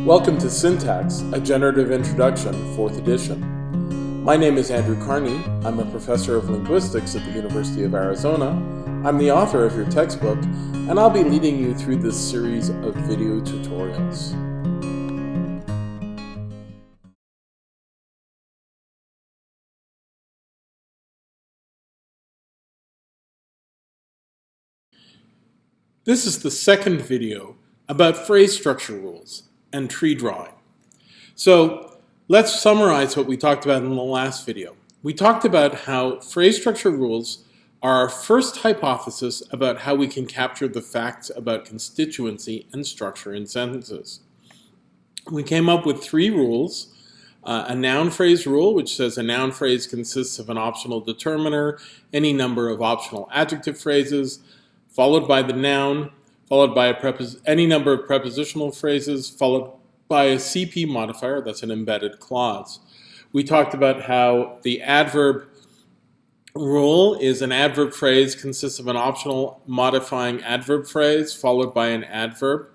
Welcome to Syntax, a Generative Introduction, 4th edition. My name is Andrew Carnie. I'm a professor of linguistics at the University of Arizona. I'm the author of your textbook, and I'll be leading you through this series of video tutorials. This is the second video about phrase structure rules and tree drawing. So let's summarize what we talked about in the last video. We talked about how phrase structure rules are our first hypothesis about how we can capture the facts about constituency and structure in sentences. We came up with 3 rules. A noun phrase rule, which says a noun phrase consists of an optional determiner, any number of optional adjective phrases, followed by the noun, followed by any number of prepositional phrases, followed by a CP modifier, that's an embedded clause. We talked about how the adverb rule is an adverb phrase consists of an optional modifying adverb phrase followed by an adverb,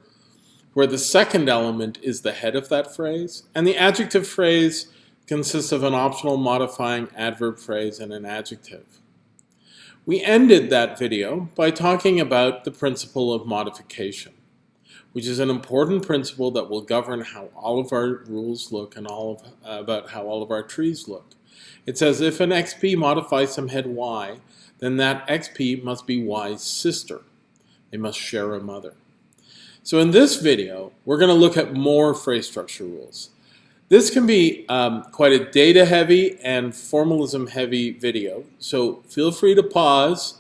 where the second element is the head of that phrase, and the adjective phrase consists of an optional modifying adverb phrase and an adjective. We ended that video by talking about the principle of modification, which is an important principle that will govern how all of our rules look and about how all of our trees look. It says if an XP modifies some head Y, then that XP must be Y's sister. They must share a mother. So in this video, we're going to look at more phrase structure rules. This can be quite a data-heavy and formalism-heavy video, so feel free to pause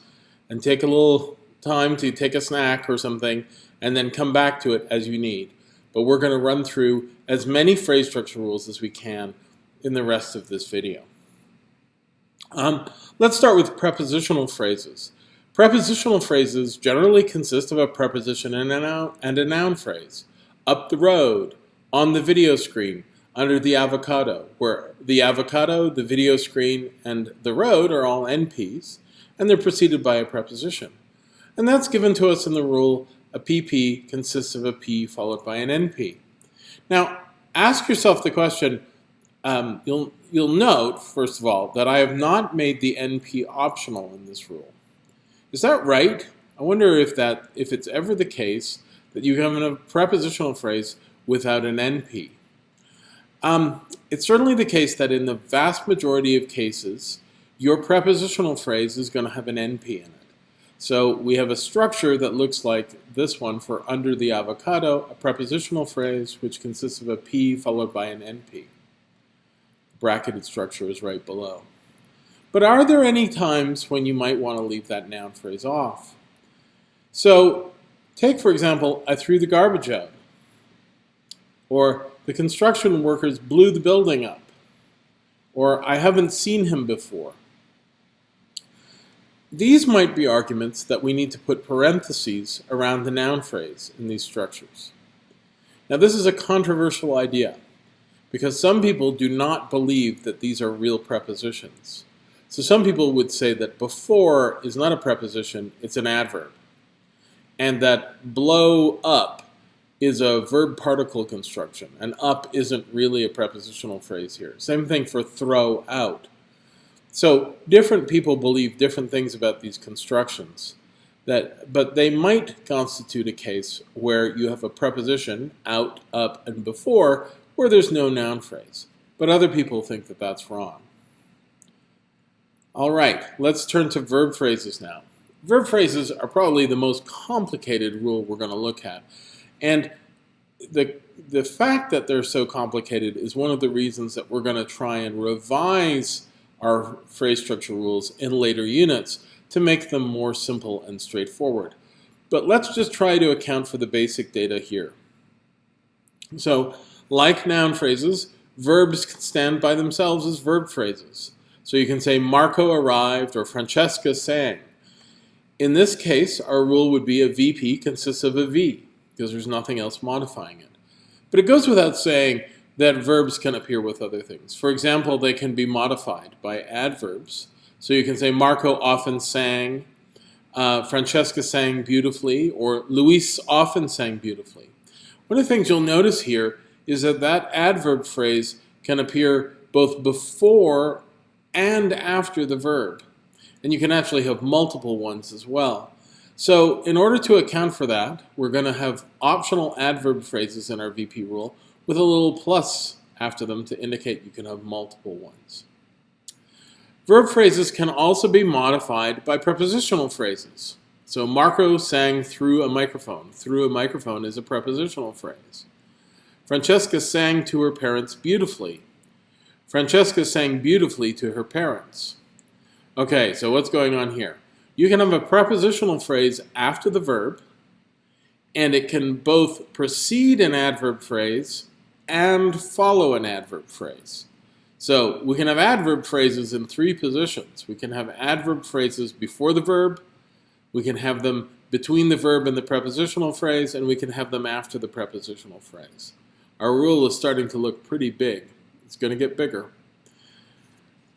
and take a little time to take a snack or something, and then come back to it as you need. But we're going to run through as many phrase structure rules as we can in the rest of this video. Let's start with prepositional phrases. Prepositional phrases generally consist of a preposition and a noun phrase. Up the road, on the video screen, under the avocado, where the avocado, the video screen, and the road are all NPs, and they're preceded by a preposition. And that's given to us in the rule a PP consists of a P followed by an NP. Now, ask yourself the question, you'll note, first of all, that I have not made the NP optional in this rule. Is that right? I wonder if it's ever the case that you have a prepositional phrase without an NP. It's certainly the case that in the vast majority of cases, your prepositional phrase is going to have an NP in it. So we have a structure that looks like this one for under the avocado, a prepositional phrase which consists of a P followed by an NP. The bracketed structure is right below. But are there any times when you might want to leave that noun phrase off? So take, for example, I threw the garbage out, or the construction workers blew the building up, or I haven't seen him before. These might be arguments that we need to put parentheses around the noun phrase in these structures. Now this is a controversial idea because some people do not believe that these are real prepositions. So some people would say that before is not a preposition, it's an adverb, and that blow up is a verb particle construction, and up isn't really a prepositional phrase here. Same thing for throw out. So different people believe different things about these constructions, but they might constitute a case where you have a preposition, out, up, and before, where there's no noun phrase. But other people think that that's wrong. All right, let's turn to verb phrases now. Verb phrases are probably the most complicated rule we're going to look at. And the fact that they're so complicated is one of the reasons that we're going to try and revise our phrase structure rules in later units to make them more simple and straightforward. But let's just try to account for the basic data here. So, like noun phrases, verbs can stand by themselves as verb phrases. So you can say Marco arrived or Francesca sang. In this case, our rule would be a VP consists of a V, because there's nothing else modifying it. But it goes without saying that verbs can appear with other things. For example, they can be modified by adverbs. So you can say Marco often sang, Francesca sang beautifully, or Luis often sang beautifully. One of the things you'll notice here is that that adverb phrase can appear both before and after the verb. And you can actually have multiple ones as well. So in order to account for that, we're going to have optional adverb phrases in our VP rule with a little plus after them to indicate you can have multiple ones. Verb phrases can also be modified by prepositional phrases. So Marco sang through a microphone. Through a microphone is a prepositional phrase. Francesca sang to her parents beautifully. Francesca sang beautifully to her parents. Okay, so what's going on here? You can have a prepositional phrase after the verb, and it can both precede an adverb phrase and follow an adverb phrase. So we can have adverb phrases in three positions. We can have adverb phrases before the verb, we can have them between the verb and the prepositional phrase, and we can have them after the prepositional phrase. Our rule is starting to look pretty big. It's going to get bigger.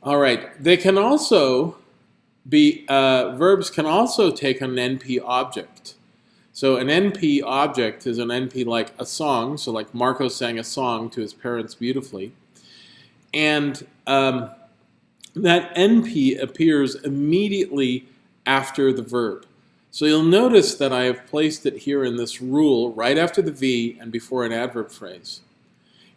All right, they can also be, verbs can also take an NP object. So an NP object is an NP like a song, so like Marco sang a song to his parents beautifully. And that NP appears immediately after the verb. So you'll notice that I have placed it here in this rule right after the V and before an adverb phrase.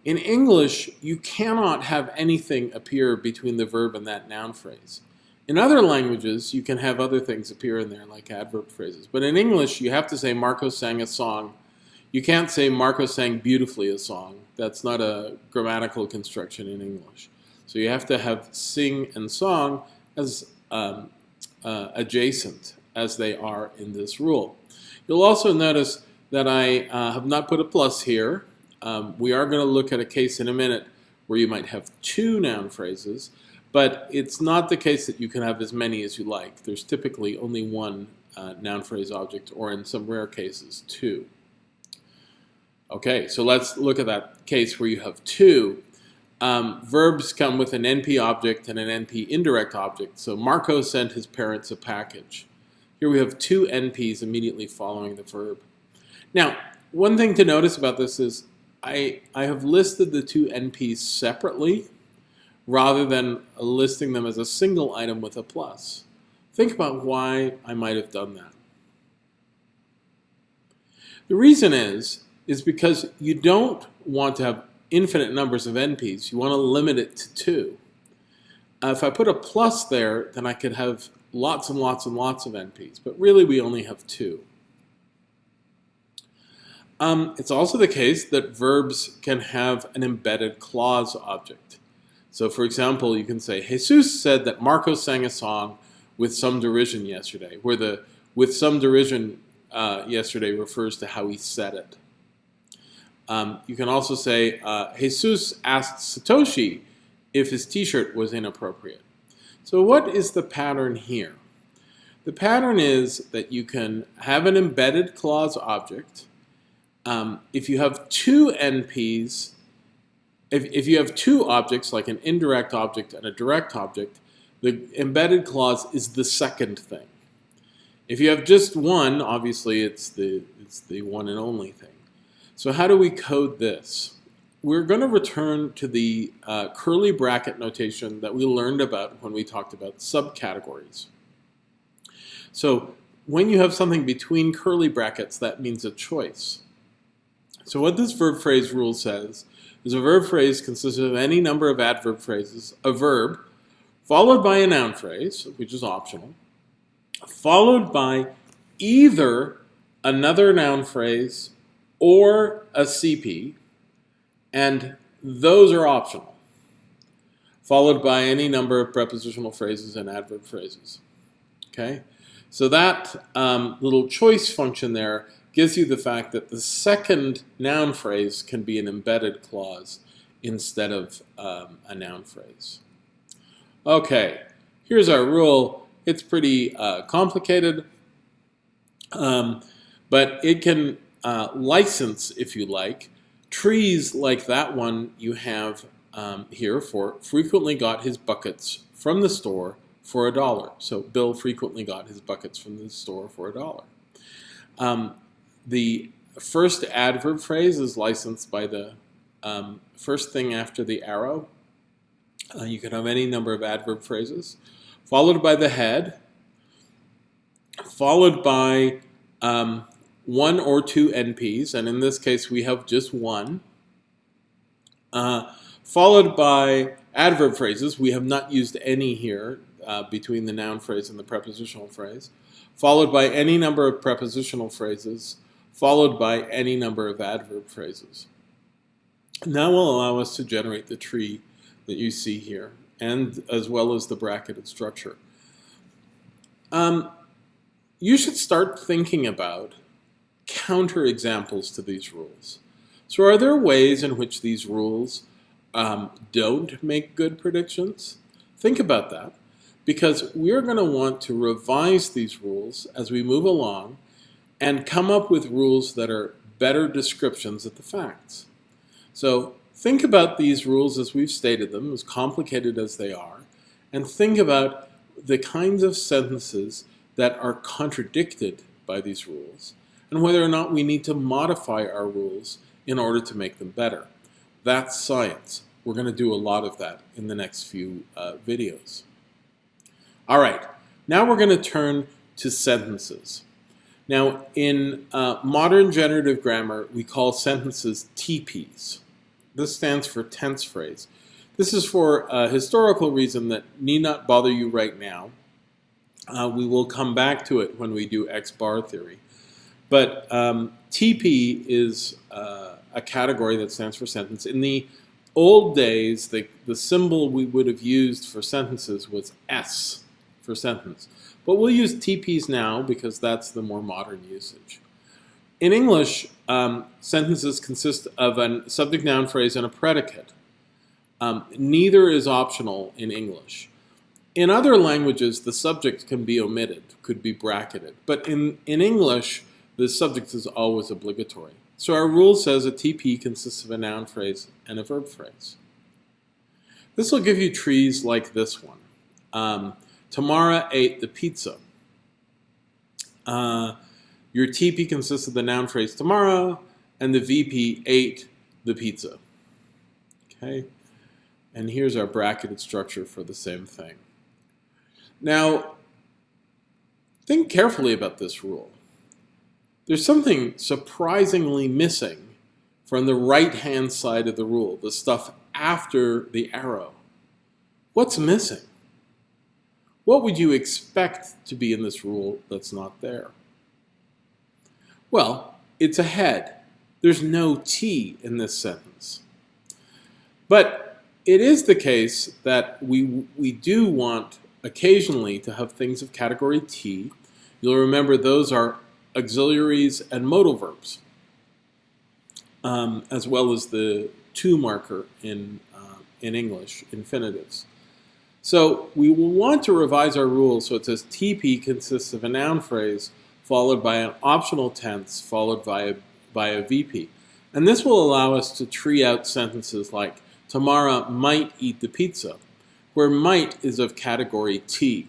In English, you cannot have anything appear between the verb and that noun phrase. In other languages, you can have other things appear in there like adverb phrases. But in English, you have to say Marco sang a song. You can't say Marco sang beautifully a song. That's not a grammatical construction in English. So you have to have sing and song as adjacent as they are in this rule. You'll also notice that I have not put a plus here. We are going to look at a case in a minute where you might have two noun phrases, but it's not the case that you can have as many as you like. There's typically only one noun phrase object, or in some rare cases, two. Okay, so let's look at that case where you have two. Verbs come with an NP object and an NP indirect object. So Marco sent his parents a package. Here we have two NPs immediately following the verb. Now, one thing to notice about this is I have listed the two NPs separately rather than listing them as a single item with a plus. Think about why I might have done that. The reason is because you don't want to have infinite numbers of NPs. You want to limit it to two. If I put a plus there, then I could have lots and lots and lots of NPs, but really we only have two. It's also the case that verbs can have an embedded clause object. So for example, you can say, Jesus said that Marco sang a song with some derision yesterday, where the with some derision yesterday refers to how he said it. You can also say, Jesus asked Satoshi if his t-shirt was inappropriate. So what is the pattern here? The pattern is that you can have an embedded clause object. If you have two NPs, if you have two objects, like an indirect object and a direct object, the embedded clause is the second thing. If you have just one, obviously it's the one and only thing. So how do we code this? We're going to return to the curly bracket notation that we learned about when we talked about subcategories. So when you have something between curly brackets, that means a choice. So what this verb phrase rule says is a verb phrase consists of any number of adverb phrases, a verb, followed by a noun phrase, which is optional, followed by either another noun phrase or a CP, and those are optional, followed by any number of prepositional phrases and adverb phrases. Okay, so that little choice function there gives you the fact that the second noun phrase can be an embedded clause instead of a noun phrase. Okay, here's our rule. It's pretty complicated, but it can license, if you like, trees like that one you have here for frequently got his buckets from the store for $1. So Bill frequently got his buckets from the store for $1. The first adverb phrase is licensed by the first thing after the arrow. You can have any number of adverb phrases, followed by the head, followed by one or two NPs, and in this case we have just one, followed by adverb phrases. We have not used any here between the noun phrase and the prepositional phrase, followed by any number of prepositional phrases, followed by any number of adverb phrases. And that will allow us to generate the tree that you see here, and as well as the bracketed structure. You should start thinking about counterexamples to these rules. So are there ways in which these rules don't make good predictions? Think about that, because we're going to want to revise these rules as we move along and come up with rules that are better descriptions of the facts. So think about these rules as we've stated them, as complicated as they are, and think about the kinds of sentences that are contradicted by these rules, and whether or not we need to modify our rules in order to make them better. That's science. We're going to do a lot of that in the next few videos. All right, now we're going to turn to sentences. Now, in modern generative grammar, we call sentences TPs. This stands for tense phrase. This is for a historical reason that need not bother you right now. We will come back to it when we do X-bar theory. But TP is a category that stands for sentence. In the old days, the symbol we would have used for sentences was S for sentence. But we'll use TPs now because that's the more modern usage. In English, sentences consist of a subject, noun, phrase, and a predicate. Neither is optional in English. In other languages, the subject can be omitted, could be bracketed. But in English, the subject is always obligatory. So our rule says a TP consists of a noun phrase and a verb phrase. This will give you trees like this one. Tamara ate the pizza. Your TP consists of the noun phrase Tamara, and the VP ate the pizza. Okay? And here's our bracketed structure for the same thing. Now, think carefully about this rule. There's something surprisingly missing from the right-hand side of the rule, the stuff after the arrow. What's missing? What would you expect to be in this rule that's not there? Well, it's a head. There's no T in this sentence. But it is the case that we do want occasionally to have things of category T. You'll remember those are auxiliaries and modal verbs, as well as the to marker in English, infinitives. So we will want to revise our rule so it says TP consists of a noun phrase followed by an optional tense followed by a VP. And this will allow us to tree out sentences like Tamara might eat the pizza, where might is of category T.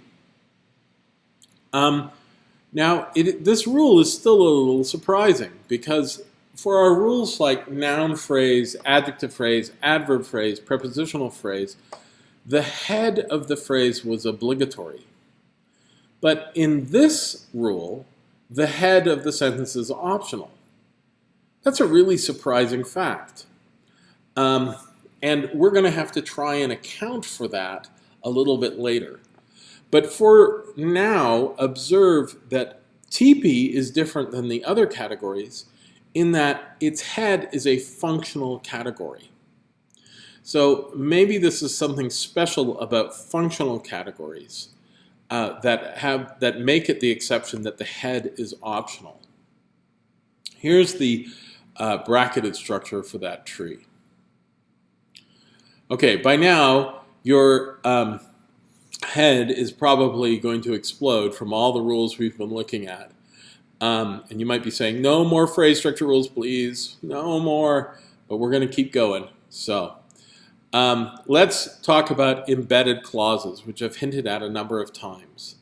Now, this rule is still a little surprising because for our rules like noun phrase, adjective phrase, adverb phrase, prepositional phrase, the head of the phrase was obligatory. But in this rule, the head of the sentence is optional. That's a really surprising fact. And we're going to have to try and account for that a little bit later. But for now, observe that TP is different than the other categories in that its head is a functional category. So maybe this is something special about functional categories that make it the exception that the head is optional. Here's the bracketed structure for that tree. Okay, by now your head is probably going to explode from all the rules we've been looking at. And you might be saying, no more phrase structure rules, please. No more. But we're going to keep going. So let's talk about embedded clauses, which I've hinted at a number of times.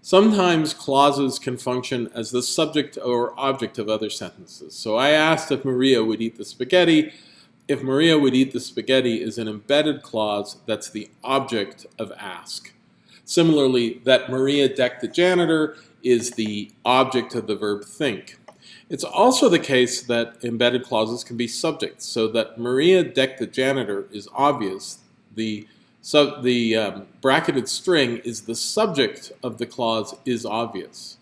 Sometimes clauses can function as the subject or object of other sentences. So I asked if Maria would eat the spaghetti, if Maria would eat the spaghetti is an embedded clause that's the object of ask. Similarly, that Maria decked the janitor is the object of the verb think. It's also the case that embedded clauses can be subjects, so that Maria decked the janitor is obvious. The bracketed string is the subject of the clause is obvious.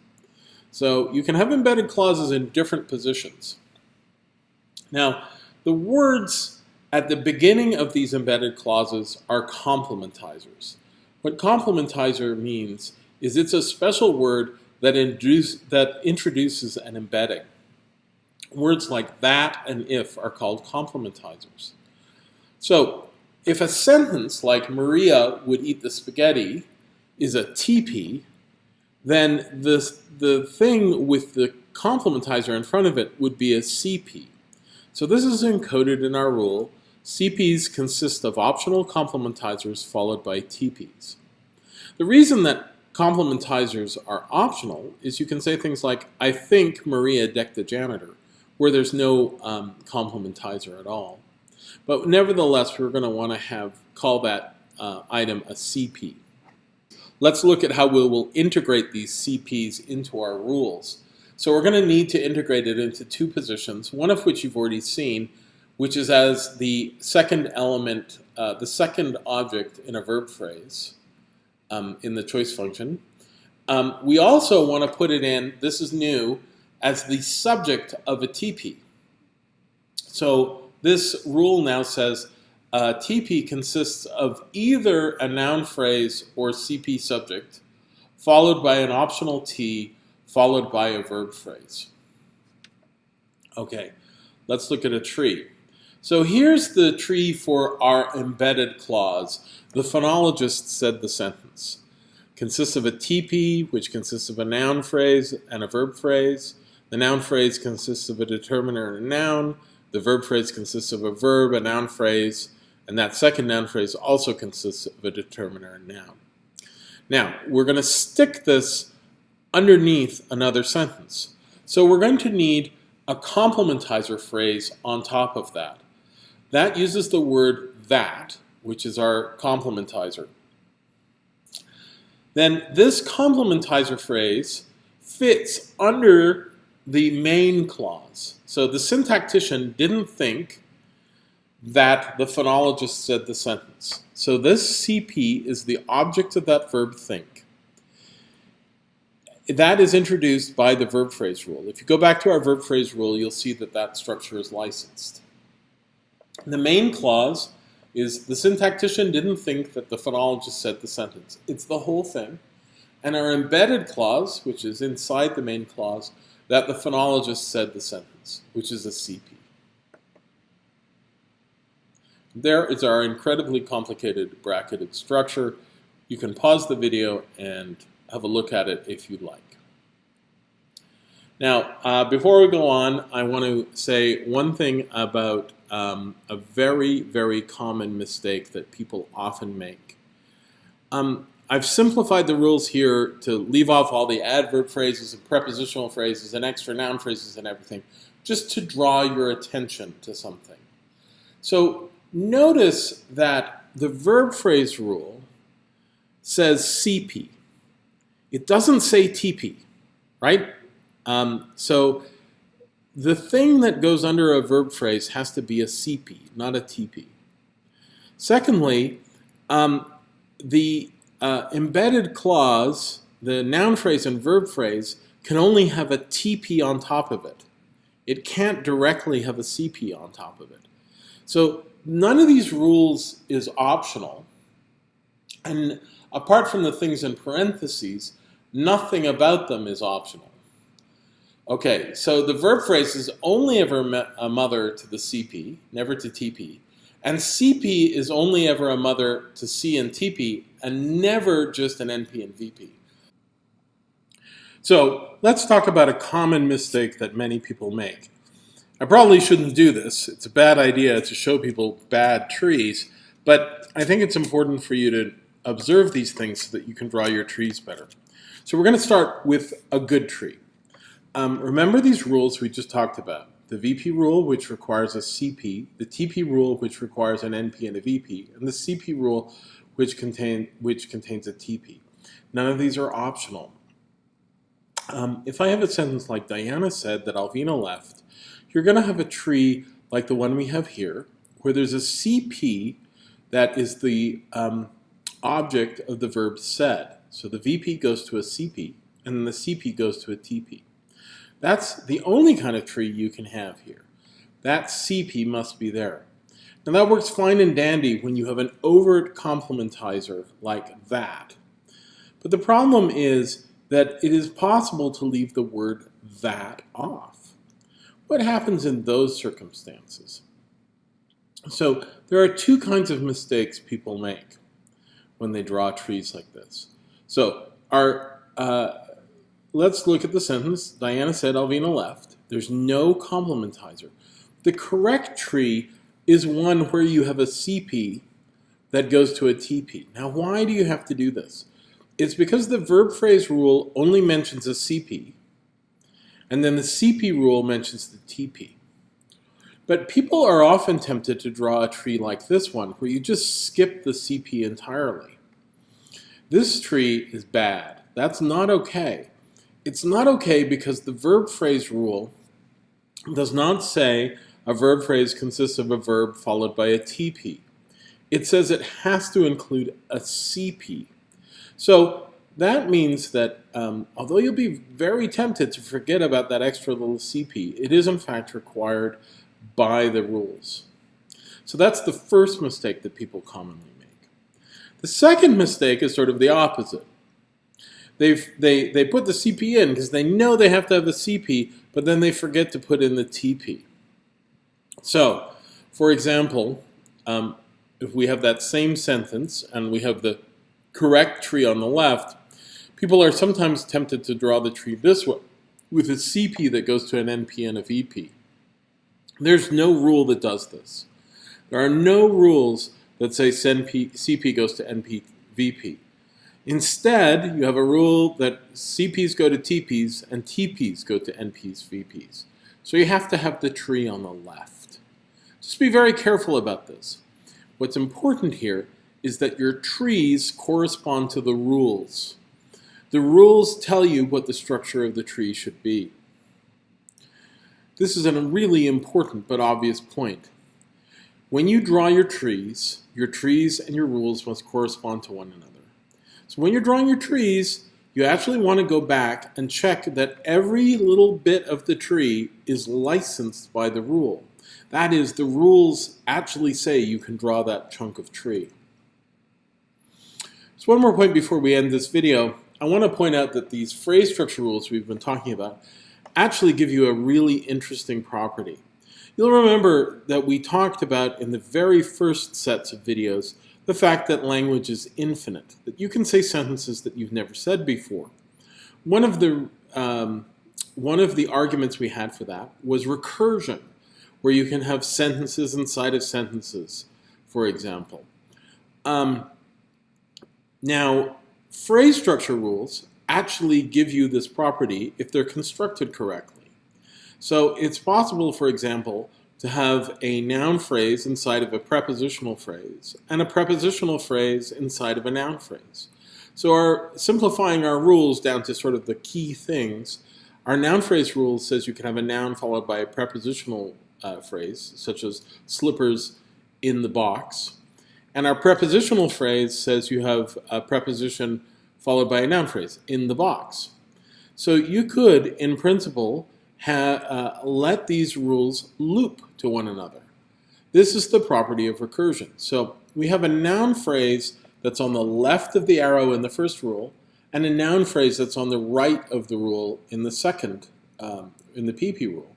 So you can have embedded clauses in different positions. Now, the words at the beginning of these embedded clauses are complementizers. What complementizer means is it's a special word that introduces an embedding. Words like that and if are called complementizers. So if a sentence like Maria would eat the spaghetti is a TP, then the thing with the complementizer in front of it would be a CP. So this is encoded in our rule. CPs consist of optional complementizers followed by TPs. The reason that complementizers are optional is you can say things like, I think Maria decked the janitor, where there's no complementizer at all. But nevertheless, we're going to want to call that item a CP. Let's look at how we will integrate these CPs into our rules. So we're going to need to integrate it into two positions, one of which you've already seen, which is as the second element, the second object in a verb phrase in the choice function. We also want to put it in, this is new, as the subject of a TP. So this rule now says TP consists of either a noun phrase or CP subject, followed by an optional T, followed by a verb phrase. Okay, let's look at a tree. So here's the tree for our embedded clause. The phonologist said the sentence. Consists of a TP, which consists of a noun phrase and a verb phrase. The noun phrase consists of a determiner and a noun. The verb phrase consists of a verb, a noun phrase, and that second noun phrase also consists of a determiner and noun. Now, we're going to stick this underneath another sentence. So we're going to need a complementizer phrase on top of that. That uses the word that, which is our complementizer. Then this complementizer phrase fits under the main clause. So the syntactician didn't think that the phonologist said the sentence. So this CP is the object of that verb think. That is introduced by the verb phrase rule. If you go back to our verb phrase rule, you'll see that that structure is licensed. The main clause is the syntactician didn't think that the phonologist said the sentence. It's the whole thing. And our embedded clause, which is inside the main clause, that the phonologist said the sentence, which is a CP. There is our incredibly complicated bracketed structure. You can pause the video and have a look at it if you'd like. Now, before we go on, I want to say one thing about a very, very common mistake that people often make. I've simplified the rules here to leave off all the adverb phrases and prepositional phrases and extra noun phrases and everything, just to draw your attention to something. So notice that the verb phrase rule says CP. It doesn't say TP, right? So the thing that goes under a verb phrase has to be a CP, not a TP. Secondly, the embedded clause, the noun phrase and verb phrase, can only have a TP on top of it. It can't directly have a CP on top of it. So none of these rules is optional. And apart from the things in parentheses, nothing about them is optional. Okay, so the verb phrase is only ever a mother to the CP, never to TP. And CP is only ever a mother to C and TP, and never just an NP and VP. So let's talk about a common mistake that many people make. I probably shouldn't do this. It's a bad idea to show people bad trees, but I think it's important for you to observe these things so that you can draw your trees better. So we're going to start with a good tree. Remember these rules we just talked about. the VP rule, which requires a CP, the TP rule, which requires an NP and a VP, and the CP rule, which contains a TP. None of these are optional. If I have a sentence like Diana said that Alvina left, you're going to have a tree like the one we have here, where there's a CP that is the object of the verb said. So the VP goes to a CP, and then the CP goes to a TP. That's the only kind of tree you can have here. That CP must be there. Now that works fine and dandy when you have an overt complementizer like that. But the problem is that it is possible to leave the word that off. What happens in those circumstances? So there are two kinds of mistakes people make when they draw trees like this. So let's look at the sentence. Diana said Alvina left. There's no complementizer. The correct tree is one where you have a CP that goes to a TP. Now, why do you have to do this? It's because the verb phrase rule only mentions a CP, and then the CP rule mentions the TP. But people are often tempted to draw a tree like this one, where you just skip the CP entirely. This tree is bad. That's not okay. It's not okay because the verb phrase rule does not say a verb phrase consists of a verb followed by a TP. It says it has to include a CP. So that means that although you'll be very tempted to forget about that extra little CP, it is in fact required by the rules. So that's the first mistake that people commonly make. The second mistake is sort of the opposite. They put the CP in because they know they have to have a CP, but then they forget to put in the TP. So, for example, if we have that same sentence and we have the correct tree on the left, people are sometimes tempted to draw the tree this way, with a CP that goes to an NP and a VP. There's no rule that does this. There are no rules that say CP goes to NP, VP. Instead, you have a rule that CPs go to TPs and TPs go to NPs, VPs. So you have to have the tree on the left. Just be very careful about this. What's important here is that your trees correspond to the rules. The rules tell you what the structure of the tree should be. This is a really important but obvious point. When you draw your trees and your rules must correspond to one another. So when you're drawing your trees, you actually want to go back and check that every little bit of the tree is licensed by the rule. That is, the rules actually say you can draw that chunk of tree. So one more point before we end this video. I want to point out that these phrase structure rules we've been talking about actually give you a really interesting property. You'll remember that we talked about in the very first sets of videos the fact that language is infinite, that you can say sentences that you've never said before. One of the arguments we had for that was recursion, where you can have sentences inside of sentences, for example. Now, phrase structure rules actually give you this property if they're constructed correctly. So it's possible, for example, to have a noun phrase inside of a prepositional phrase and a prepositional phrase inside of a noun phrase. So simplifying our rules down to sort of the key things, our noun phrase rule says you can have a noun followed by a prepositional phrase, such as slippers in the box. And our prepositional phrase says you have a preposition followed by a noun phrase, in the box. So you could, in principle, let these rules loop to one another. This is the property of recursion. So we have a noun phrase that's on the left of the arrow in the first rule, and a noun phrase that's on the right of the rule in the second, in the PP rule.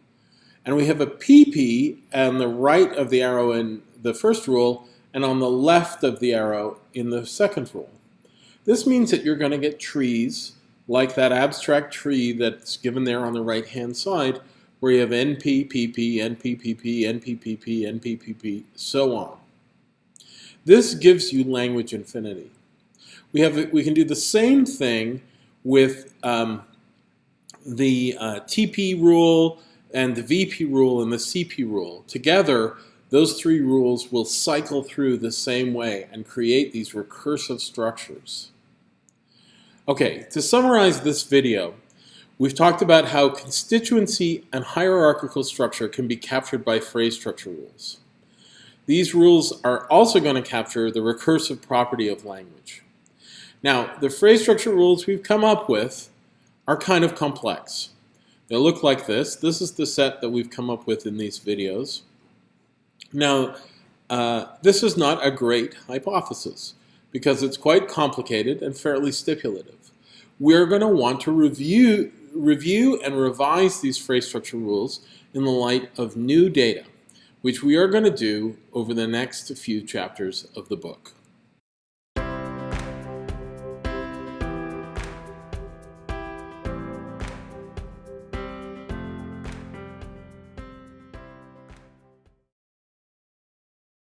And we have a PP on the right of the arrow in the first rule, and on the left of the arrow in the second rule. This means that you're going to get trees like that abstract tree that's given there on the right-hand side, where you have NP, PP, NP, PP, NP, PP, NP, PP, so on. This gives you language infinity. We can do the same thing with the TP rule and the VP rule and the CP rule. Together, those three rules will cycle through the same way and create these recursive structures. Okay, to summarize this video, we've talked about how constituency and hierarchical structure can be captured by phrase structure rules. These rules are also going to capture the recursive property of language. Now, the phrase structure rules we've come up with are kind of complex. They look like this. This is the set that we've come up with in these videos. Now, this is not a great hypothesis because it's quite complicated and fairly stipulative. We're going to want to review and revise these phrase structure rules in the light of new data, which we are going to do over the next few chapters of the book.